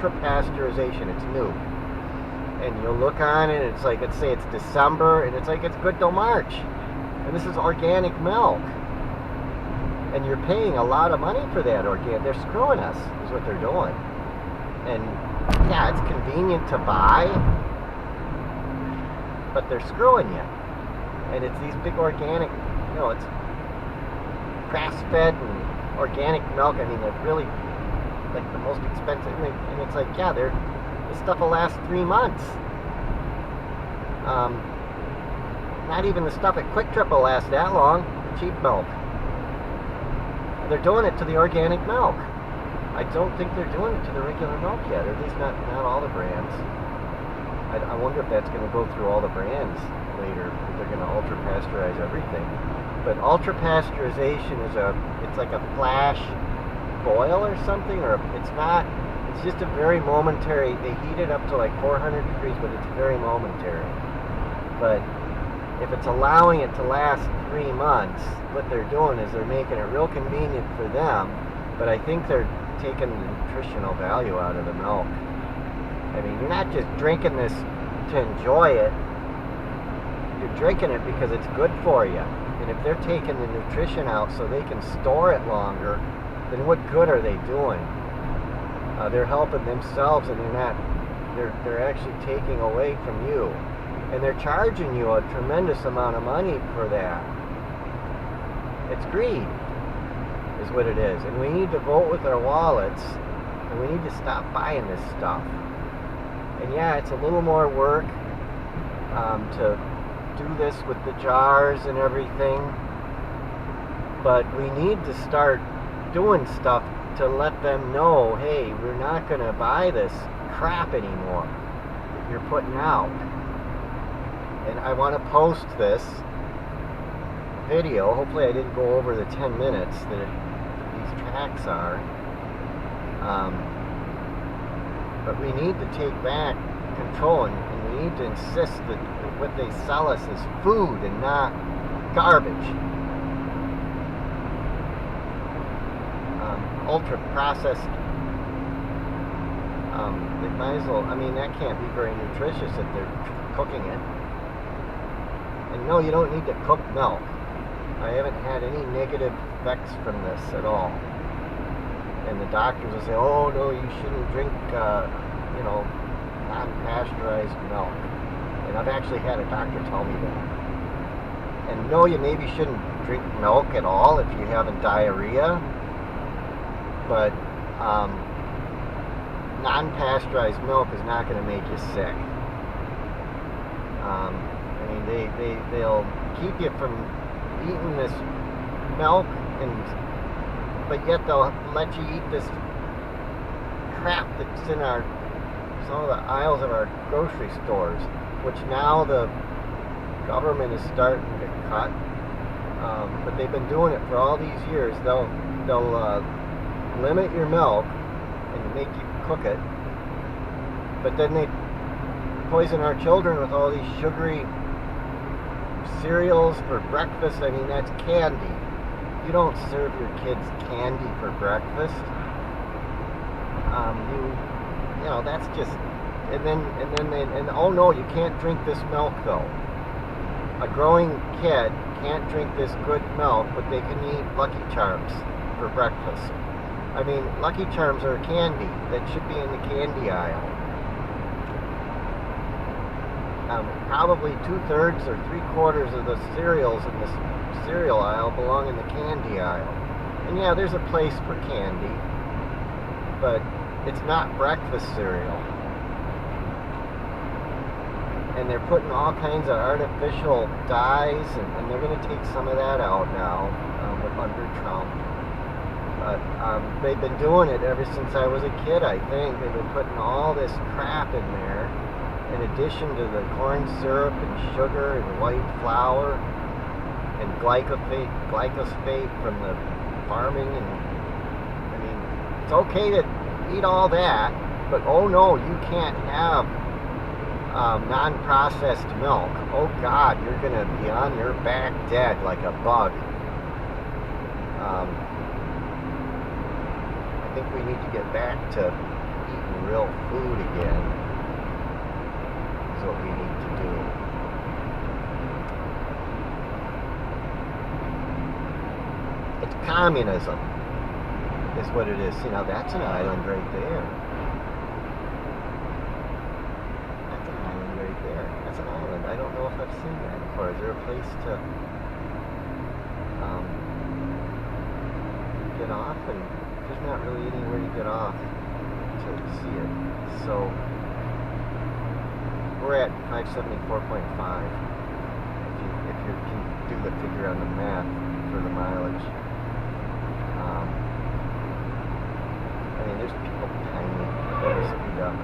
ultra pasteurization. It's new. And you'll look on it, and it's like, let's say it's December, and it's like it's good till March. And this is organic milk. And you're paying a lot of money for that organic. They're screwing us, is what they're doing. And yeah, it's convenient to buy, but they're screwing you. And it's these big organic, it's grass-fed and organic milk. I mean, they're really like the most expensive. And it's like, yeah, this stuff will last 3 months. Not even the stuff at Quick Trip will last that long. Cheap milk. They're doing it to the organic milk. I don't think they're doing it to the regular milk yet, or at least not all the brands. I wonder if that's going to go through all the brands later, if they're going to ultra pasteurize everything. But ultra pasteurization it's like a flash boil or something, or it's not. It's just a very momentary. They heat it up to like 400 degrees, but it's very momentary. But if it's allowing it to last 3 months, what they're doing is they're making it real convenient for them, but I think they're taking the nutritional value out of the milk. I mean, you're not just drinking this to enjoy it. You're drinking it because it's good for you. And if they're taking the nutrition out so they can store it longer, then what good are they doing? They're helping themselves, and they're actually taking away from you. And they're charging you a tremendous amount of money for that. It's greed, is what it is. And we need to vote with our wallets, and we need to stop buying this stuff. And yeah, it's a little more work to do this with the jars and everything. But we need to start doing stuff to let them know, hey, we're not going to buy this crap anymore that you're putting out. And I want to post this video. Hopefully I didn't go over the 10 minutes that these tracks are. But we need to take back control, and we need to insist that what they sell us is food and not garbage. Ultra processed. They might as well. I mean, that can't be very nutritious if they're cooking it. And no, you don't need to cook milk. I haven't had any negative effects from this at all. And the doctors will say, oh no, you shouldn't drink, non-pasteurized milk. And I've actually had a doctor tell me that. And no, you maybe shouldn't drink milk at all if you're having diarrhea. But non-pasteurized milk is not going to make you sick. I mean, they'll keep you from eating this milk, but yet they'll let you eat this crap that's in some of the aisles of our grocery stores, which now the government is starting to cut. But they've been doing it for all these years. They'll limit your milk and make you cook it, but then they poison our children with all these sugary cereals for breakfast. I mean, that's candy. You don't serve your kids candy for breakfast. That's just, and oh no, you can't drink this milk though. A growing kid can't drink this good milk, but they can eat Lucky Charms for breakfast. I mean, Lucky Charms are candy that should be in the candy aisle. Probably 2/3 or 3/4 of the cereals in the cereal aisle belong in the candy aisle. And yeah, there's a place for candy, but it's not breakfast cereal. And they're putting all kinds of artificial dyes, and they're going to take some of that out now under Trump. But they've been doing it ever since I was a kid, I think. They've been putting all this crap in there, in addition to the corn syrup and sugar and white flour and glyphosate from the farming. And I mean, it's okay to eat all that, but oh no, you can't have non-processed milk. Oh God, you're going to be on your back dead like a bug. I think we need to get back to eating real food again is what we need to do. It's communism is what it is. See, now that's an island right there. That's an island right there. That's an island. I don't know if I've seen that before. Is there a place to get off? And there's not really anywhere to get off to see it. So we're at 574.5. If you can do the figure on the map for the mileage. I mean, there's people behind me that are speed up.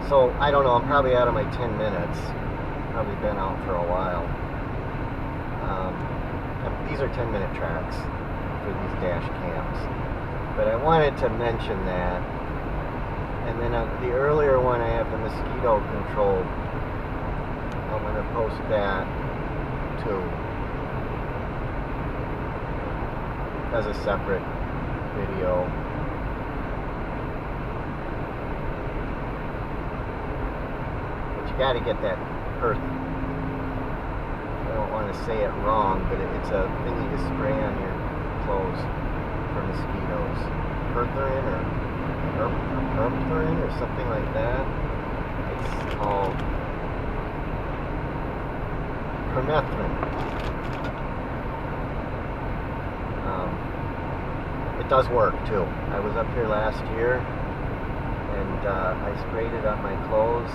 So I don't know. I'm probably out of my 10 minutes. Probably been out for a while. These are 10-minute tracks for these dash cams, but I wanted to mention that. And then the earlier one, I have the mosquito control. I'm going to post that too as a separate video. But you got to get that earth. I don't want to say it wrong, but it's a thing you just spray on your clothes for mosquitoes. Perthrin or something like that. It's called permethrin. It does work too. I was up here last year and I sprayed it on my clothes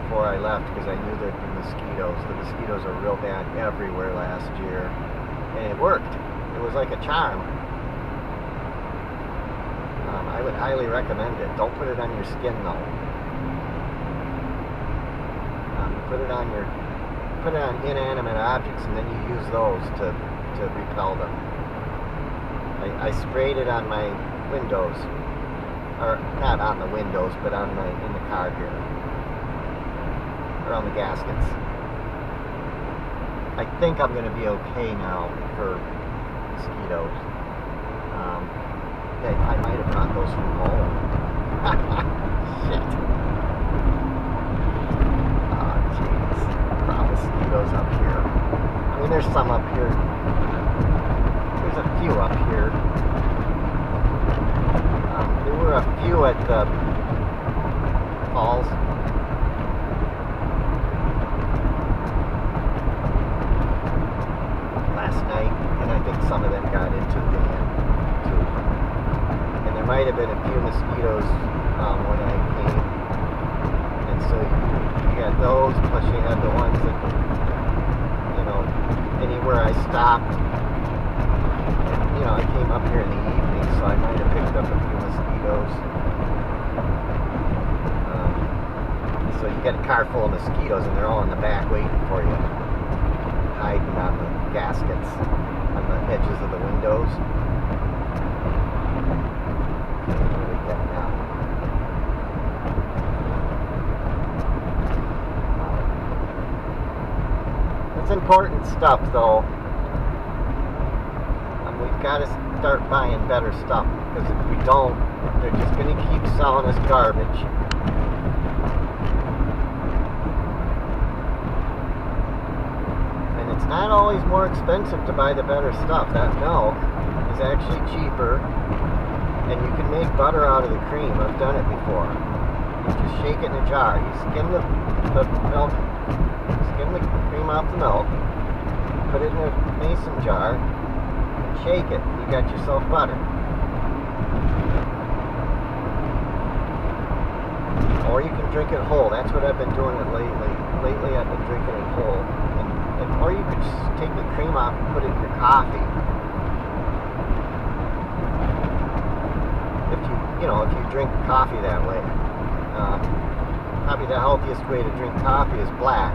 before I left because I knew there'd be mosquitoes. The mosquitoes are real bad everywhere last year, and it worked. It was like a charm. I would highly recommend it. Don't put it on your skin though. Put it on inanimate objects, and then you use those to repel them. I sprayed it on my windows, or not on the windows, but in the car here. On the gaskets. I think I'm going to be okay now for mosquitoes. I might have brought those from home. Shit. Oh, jeez. Mosquitoes up here. I mean, there's some up here. There's a few up here. There were a few at the falls. Some of them got into the van too. And there might have been a few mosquitoes when I came. And so you had those, plus you had the ones that, anywhere I stopped. And, I came up here in the evening, so I might have picked up a few mosquitoes. So you got a car full of mosquitoes, and they're all in the back waiting for you, hiding on the gaskets. On the edges of the windows. It's important stuff, though. We've got to start buying better stuff, because if we don't, they're just going to keep selling us garbage. It's not always more expensive to buy the better stuff. That milk is actually cheaper, and you can make butter out of the cream. I've done it before. You just shake it in a jar. You skim the milk, skim the cream off the milk, put it in a mason jar, and shake it. You got yourself butter. Or you can drink it whole. That's what I've been doing it lately. Lately I've been drinking it whole. Or you could just take the cream off and put it in your coffee. If you drink coffee that way. Probably the healthiest way to drink coffee is black.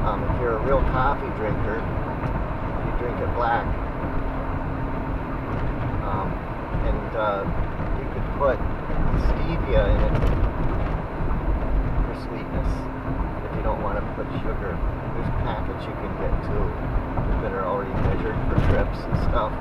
If you're a real coffee drinker, you drink it black. You could put stevia in it for sweetness if you don't want to put sugar. There's packets you can get too that are already measured for trips and stuff.